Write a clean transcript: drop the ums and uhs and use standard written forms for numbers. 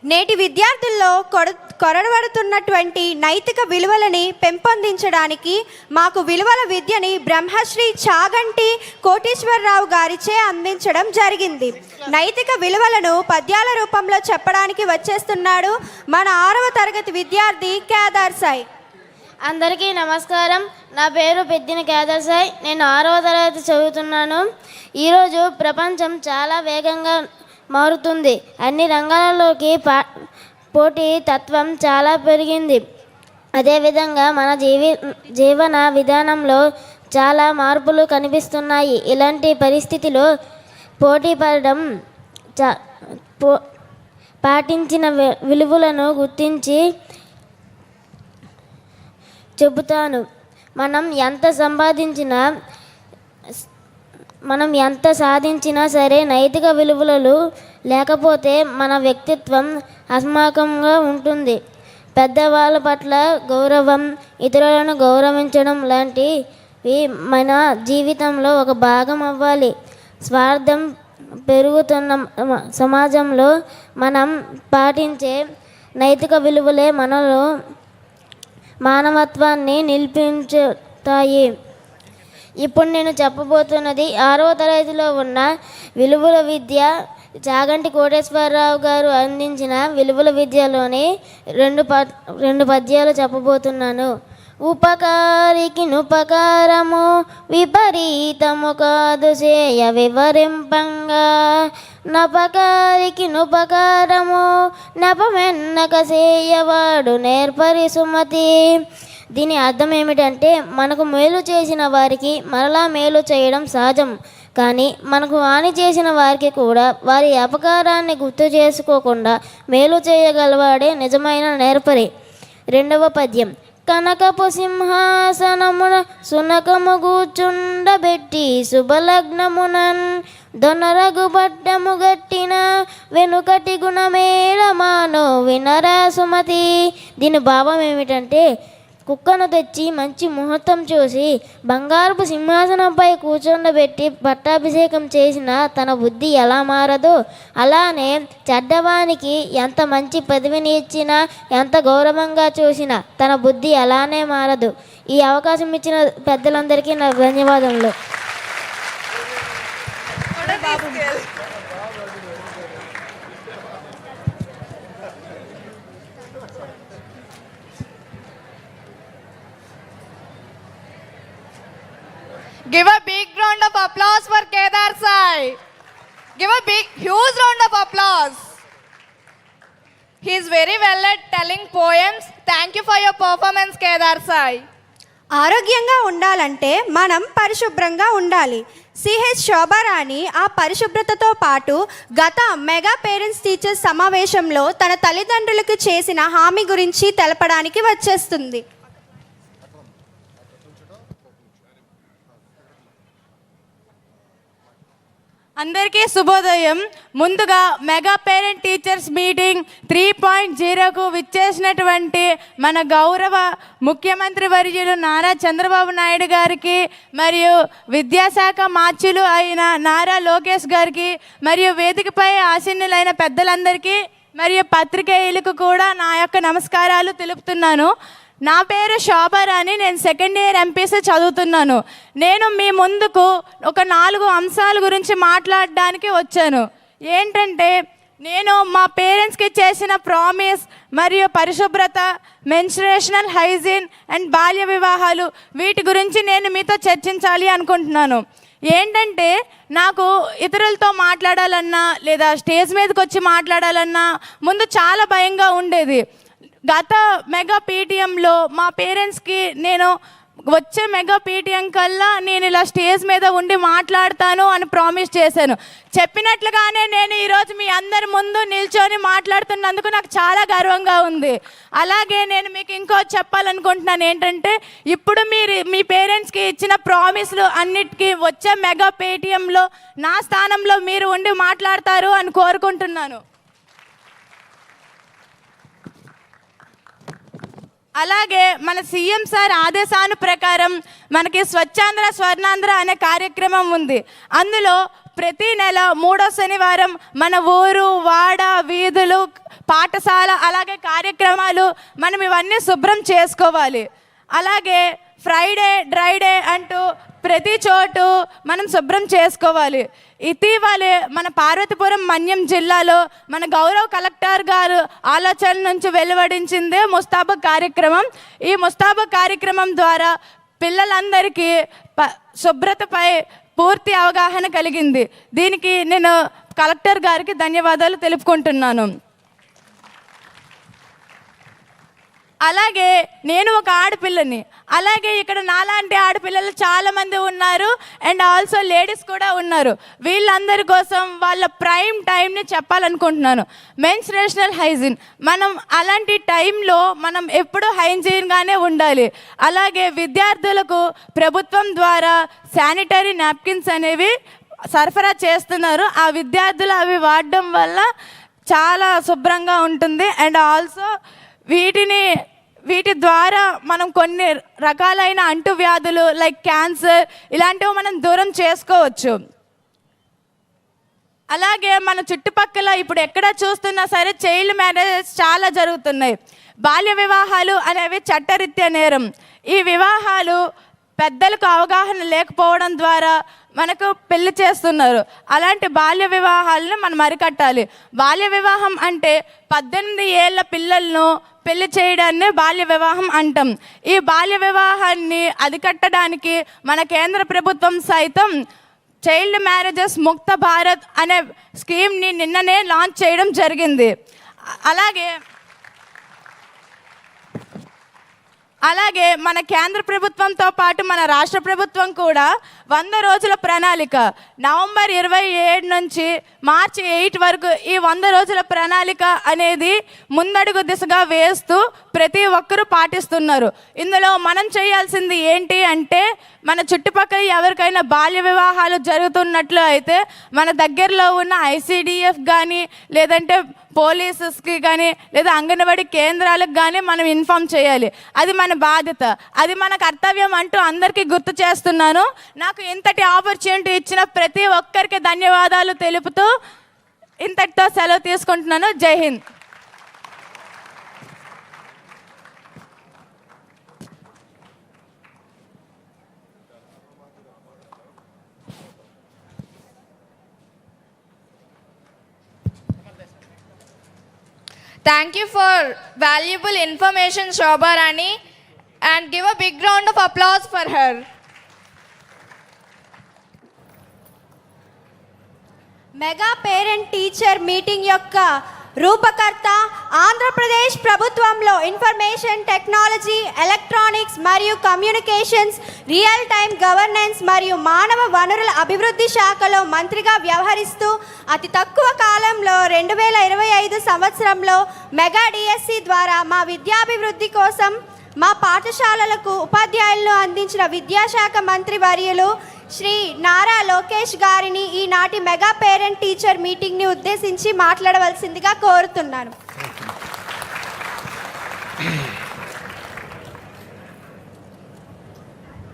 నేటి విద్యార్థుల్లో కొరవడుతున్నటువంటి నైతిక విలువలని పెంపొందించడానికి మాకు విలువల విద్యని బ్రహ్మశ్రీ చాగంటి కోటీశ్వరరావు గారిచే అందించడం జరిగింది. నైతిక విలువలను పద్యాల రూపంలో చెప్పడానికి వచ్చేస్తున్నాడు మన 6వ తరగతి విద్యార్థి కేదార్ సాయి. అందరికీ నమస్కారం. నా పేరు పెద్దిన కేదార్ సాయి. నేను 6వ తరగతి చదువుతున్నాను. ఈరోజు ప్రపంచం చాలా వేగంగా మారుతుంది. అన్ని రంగాలలోకి పోటీ తత్వం చాలా పెరిగింది. అదేవిధంగా మన జీవన విధానంలో చాలా మార్పులు కనిపిస్తున్నాయి. ఇలాంటి పరిస్థితిలో పోటీ పడడం పాటించిన విలువలను గుర్తించి చెబుతాను. మనం ఎంత సాధించినా సరే నైతిక విలువలు లేకపోతే మన వ్యక్తిత్వం అసమానంగా ఉంటుంది. పెద్దవాళ్ళ పట్ల గౌరవం, ఇతరులను గౌరవించడం లాంటివి మన జీవితంలో ఒక భాగం అవ్వాలి. స్వార్థం పెరుగుతున్న సమాజంలో మనం పాటించే నైతిక విలువలే మనలో మానవత్వాన్ని నిలిపించుతాయి. ఇప్పుడు నేను చెప్పబోతున్నది 6వ తరగతిలో ఉన్న విలువల విద్య. చాగంటి కోటేశ్వరరావు గారు అందించిన విలువల విద్యలోని రెండు పద్యాలు చెప్పబోతున్నాను. ఉపకారికి నుపకారము విపరీతము కాదు చేయ వివరింపంగా, నపకారికి నుపకారము నపమెన్నక చేయవాడు నేర్పరి సుమతి. దీని అర్థం ఏమిటంటే, మనకు మేలు చేసిన వారికి మరలా మేలు చేయడం సహజం. కానీ మనకు హాని చేసిన వారికి కూడా వారి అపకారాన్ని గుర్తు చేసుకోకుండా మేలు చేయగలవాడే నిజమైన నేర్పరి. 2వ పద్యం. కనకపు సింహాసనమున సునకము కూర్చుండబెట్టి శుభలగ్నమునన్ దొనరగు పట్టము గట్టిన వెనుకటి గుణమేళ మానో వినరా సుమతి. దీని భావం ఏమిటంటే, కుక్కను తెచ్చి మంచి ముహూర్తం చూసి బంగారపు సింహాసనంపై కూర్చోబెట్టి పట్టాభిషేకం చేసిన తన బుద్ధి ఎలా మారదో, అలానే చెడ్డవానికి ఎంత మంచి పదవిని ఇచ్చినా, ఎంత గౌరవంగా చూసినా తన బుద్ధి అలానే మారదు. ఈ అవకాశం ఇచ్చిన పెద్దలందరికీ నా ధన్యవాదములు. Give a big round of applause for Kedar Sai. Give a big, huge round of applause. He is very well at telling poems. Thank you for your performance, Kedar Sai. ఆరోగ్యంగా ఉండాలంటే మనం పరిశుభ్రంగా ఉండాలి. సిహెచ్ శోభారాణి ఆ పరిశుభ్రతతో పాటు గత mega parents teachers సమావేశంలో తన తల్లిదండ్రులకు చేసిన హామీ గురించి తెలపడానికి వచ్చేస్తుంది. అందరికీ శుభోదయం. ముందుగా మెగా పేరెంట్ టీచర్స్ మీటింగ్ 3.0కు విచ్చేసినటువంటి మన గౌరవ ముఖ్యమంత్రి వర్యులు నారా చంద్రబాబు నాయుడు గారికి, మరియు విద్యాశాఖ మార్చులు అయిన నారా లోకేష్ గారికి, మరియు వేదికపై ఆసీనులైన పెద్దలందరికీ మరియు పత్రికేయులకు కూడా నా యొక్క నమస్కారాలు తెలుపుతున్నాను. నా పేరు శోభారాణి. నేను 2nd ఇయర్ ఎంపీసీ చదువుతున్నాను. నేను మీ ముందుకు ఒక 4 అంశాల గురించి మాట్లాడడానికి వచ్చాను. ఏంటంటే, నేను మా పేరెంట్స్కి చేసిన ప్రామిస్ మరియు పరిశుభ్రత, మెన్స్ట్రుయేషనల్ హైజీన్ అండ్ బాల్య వివాహాలు, వీటి గురించి నేను మీతో చర్చించాలి అనుకుంటున్నాను. ఏంటంటే, నాకు ఇతరులతో మాట్లాడాలన్నా లేదా స్టేజ్ మీదకి వచ్చి మాట్లాడాలన్నా ముందు చాలా భయంగా ఉండేది. గత మెగా పీటీఎంలో మా పేరెంట్స్కి నేను వచ్చే మెగా పీటీఎం కల్లా నేను ఇలా స్టేజ్ మీద ఉండి మాట్లాడతాను అని ప్రామిస్ చేశాను. చెప్పినట్లుగానే నేను ఈరోజు మీ అందరి ముందు నిల్చొని మాట్లాడుతున్నందుకు నాకు చాలా గర్వంగా ఉంది. అలాగే నేను మీకు ఇంకో చెప్పాలనుకుంటున్నాను. ఏంటంటే, ఇప్పుడు మీ పేరెంట్స్కి ఇచ్చిన ప్రామిస్లు అన్నిటికీ వచ్చే మెగా పీటీఎంలో నా స్థానంలో మీరు ఉండి మాట్లాడతారు అని కోరుకుంటున్నాను. అలాగే మన సీఎం సార్ ఆదేశాను ప్రకారం మనకి స్వచ్ఛాంధ్ర స్వర్ణాంధ్ర అనే కార్యక్రమం ఉంది. అందులో ప్రతి నెల 3వ శనివారం మన ఊరు, వాడ, వీధులు పాఠశాల అలాగే కార్యక్రమాలు మనం ఇవన్నీ శుభ్రం చేసుకోవాలి. అలాగే ఫ్రైడే డ్రైడే అంటూ ప్రతి చోటు మనం శుభ్రం చేసుకోవాలి. ఇటీవలే మన పార్వతీపురం మన్యం జిల్లాలో మన గౌరవ కలెక్టర్ గారు ఆలోచన నుంచి వెలువడించిందే ముస్తాబు కార్యక్రమం. ఈ ముస్తాబు కార్యక్రమం ద్వారా పిల్లలందరికీ శుభ్రతపై పూర్తి అవగాహన కలిగింది. దీనికి నేను కలెక్టర్ గారికి ధన్యవాదాలు తెలుపుకుంటున్నాను. అలాగే నేను ఒక ఆడపిల్లని, అలాగే ఇక్కడ నాలాంటి ఆడపిల్లలు చాలామంది ఉన్నారు అండ్ ఆల్సో లేడీస్ కూడా ఉన్నారు. వీళ్ళందరి కోసం వాళ్ళ ప్రైమ్ టైంని చెప్పాలనుకుంటున్నాను. మెన్స్ట్రుయేషనల్ హైజీన్, మనం అలాంటి టైంలో మనం ఎప్పుడూ హైజీన్గానే ఉండాలి. అలాగే విద్యార్థులకు ప్రభుత్వం ద్వారా శానిటరీ నాప్కిన్స్ అనేవి సరఫరా చేస్తున్నారు. ఆ విద్యార్థులు అవి వాడడం వల్ల చాలా శుభ్రంగా ఉంటుంది అండ్ ఆల్సో వీటి ద్వారా మనం కొన్ని రకాలైన అంటువ్యాధులు లైక్ క్యాన్సర్ ఇలాంటివి మనం దూరం చేసుకోవచ్చు. అలాగే మన చుట్టుపక్కల ఇప్పుడు ఎక్కడ చూస్తున్నా సరే చైల్డ్ మ్యారేజెస్ చాలా జరుగుతున్నాయి. బాల్య వివాహాలు అనేవి చట్టరీత్యా నేరం. ఈ వివాహాలు పెద్దలకు అవగాహన లేకపోవడం ద్వారా మనకు పెళ్లి చేస్తున్నారు. అలాంటి బాల్య వివాహాలను మనం అరికట్టాలి. బాల్య వివాహం అంటే 18 ఏళ్ళ పిల్లలను పెళ్లి చేయడాన్ని బాల్య వివాహం అంటాం. ఈ బాల్య వివాహాన్ని అరికట్టడానికి మన కేంద్ర ప్రభుత్వం సైతం చైల్డ్ మ్యారేజెస్ ముక్త భారత్ అనే స్కీమ్ని నిన్ననే లాంచ్ చేయడం జరిగింది. అలాగే మన కేంద్ర ప్రభుత్వంతో పాటు మన రాష్ట్ర ప్రభుత్వం కూడా 100 రోజుల ప్రణాళిక నవంబర్ 27 నుంచి మార్చి 8 వరకు ఈ 100 రోజుల ప్రణాళిక అనేది ముందడుగు దిశగా వేస్తూ ప్రతి ఒక్కరూ పాటిస్తున్నారు. ఇందులో మనం చేయాల్సింది ఏంటి అంటే మన చుట్టుపక్కల ఎవరికైనా బాల్య వివాహాలు జరుగుతున్నట్లు అయితే మన దగ్గరలో ఉన్న ఐసిడిఎఫ్ కానీ లేదంటే పోలీసెస్కి కానీ లేదా అంగన్వాడీ కేంద్రాలకు కానీ మనం ఇన్ఫామ్ చేయాలి. అది మన బాధ్యత, అది మన కర్తవ్యం అంటూ అందరికీ గుర్తు చేస్తున్నాను. నాకు ఇంతటి ఆపర్చునిటీ ఇచ్చిన ప్రతి ఒక్కరికి ధన్యవాదాలు తెలుపుతూ ఇంతటితో సెలవు తీసుకుంటున్నాను. జై Hind. Thank you for valuable information, Shobha Rani, and give a big round of applause for her. Mega parent teacher meeting యొక్క రూపకర్త ఆంధ్రప్రదేశ్ ప్రభుత్వంలో ఇన్ఫర్మేషన్ టెక్నాలజీ, ఎలక్ట్రానిక్స్ మరియు కమ్యూనికేషన్స్, రియల్ టైమ్ గవర్నెన్స్ మరియు మానవ వనరుల అభివృద్ధి శాఖలో మంత్రిగా వ్యవహరిస్తూ అతి తక్కువ కాలంలో 2025 సంవత్సరంలో మెగా డిఎస్సి ద్వారా మా విద్యాభివృద్ధి కోసం మా పాఠశాలలకు ఉపాధ్యాయులను అందించిన విద్యాశాఖ మంత్రి వర్యులు శ్రీ నారా లోకేష్ గారిని ఈనాటి మెగా పేరెంట్ టీచర్ మీటింగ్ని ఉద్దేశించి మాట్లాడవలసిందిగా కోరుతున్నాను.